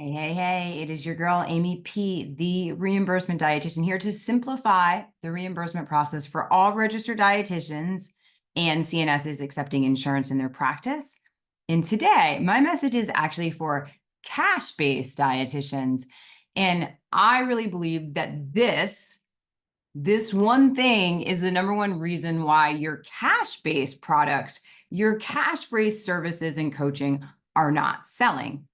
Hey, it is your girl, Amy P., the reimbursement dietitian, here to simplify the reimbursement process for all registered dietitians and CNSs accepting insurance in their practice. And today, my message is actually for cash-based dietitians. And I really believe that this one thing is the number one reason why your cash-based products, your cash-based services and coaching are not selling.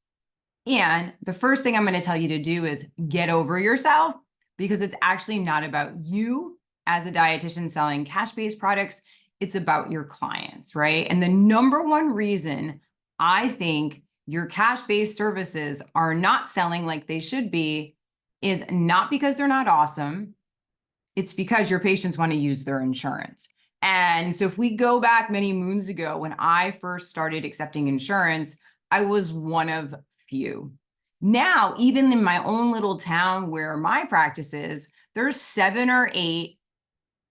And the first thing I'm going to tell you to do is get over yourself, because it's actually not about you as a dietitian selling cash-based products. It's about your clients, right? And the number one reason I think your cash-based services are not selling like they should be is not because they're not awesome. It's because your patients want to use their insurance. And so if we go back many moons ago, when I first started accepting insurance, I was one of few. Now, even in my own little town where my practice is, there's 7 or 8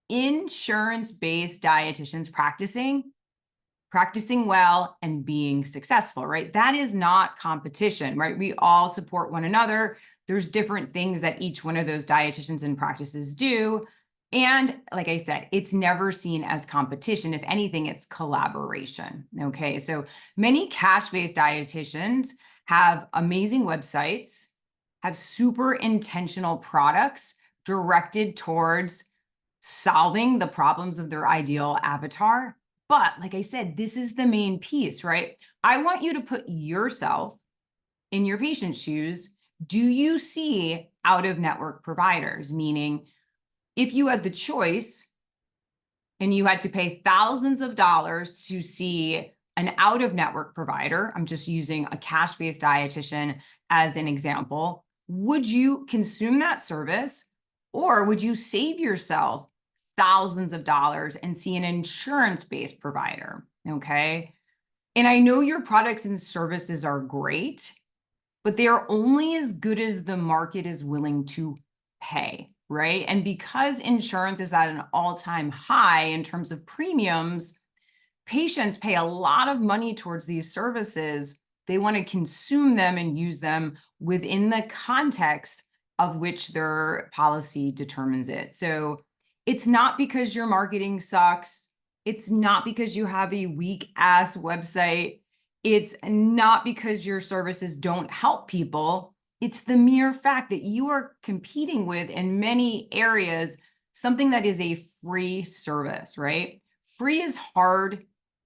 insurance-based dietitians practicing well and being successful, right? That is not competition, right? We all support one another. There's different things that each one of those dietitians and practices do. And like I said, it's never seen as competition. If anything, it's collaboration. Okay. So many cash-based dietitians have amazing websites, have super intentional products directed towards solving the problems of their ideal avatar. But like I said, this is the main piece, right? I want you to put yourself in your patient's shoes. Do you see out-of-network providers? Meaning, if you had the choice and you had to pay thousands of dollars to see an out-of-network provider, I'm just using a cash-based dietitian as an example, would you consume that service, or would you save yourself thousands of dollars and see an insurance-based provider? Okay. And I know your products and services are great, but they are only as good as the market is willing to pay, right? And because insurance is at an all-time high in terms of premiums, patients pay a lot of money towards these services. They want to consume them and use them within the context of which their policy determines it. So it's not because your marketing sucks. It's not because you have a weak ass website. It's not because your services don't help people. It's the mere fact that you are competing with, in many areas, something that is a free service, right? Free is hard,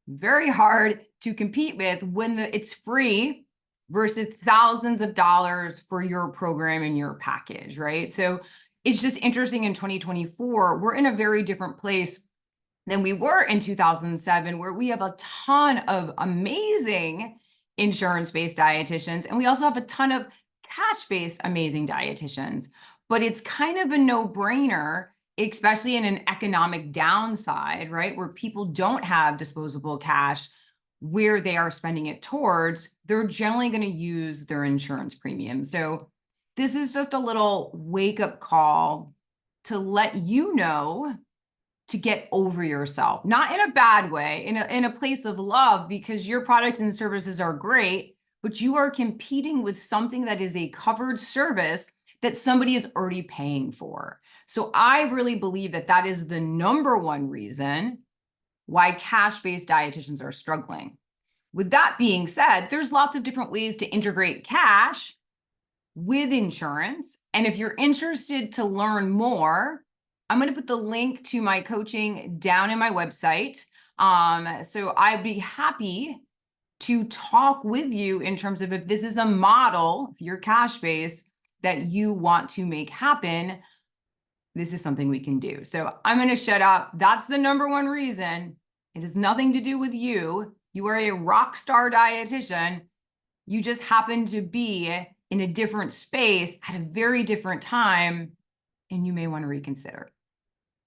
very hard to compete with when it's free versus thousands of dollars for your program and your package, right? So it's just interesting, in 2024, we're in a very different place than we were in 2007, where we have a ton of amazing insurance-based dietitians, and we also have a ton of cash-based amazing dietitians. But it's kind of a no-brainer, especially in an economic downside, right, where people don't have disposable cash, where they are spending it towards, they're generally going to use their insurance premium. So this is just a little wake-up call to let you know to get over yourself, not in a bad way, in a place of love, because your products and services are great, but you are competing with something that is a covered service that somebody is already paying for. So I really believe that that is the number one reason why cash-based dietitians are struggling. With that being said, there's lots of different ways to integrate cash with insurance. And if you're interested to learn more, I'm going to put the link to my coaching down in my website. So I'd be happy to talk with you in terms of if this is a model, if you're cash-based, that you want to make happen, this is something we can do. So I'm going to shut up. That's the number one reason. It has nothing to do with you. You are a rock star dietitian. You just happen to be in a different space at a very different time, and you may want to reconsider.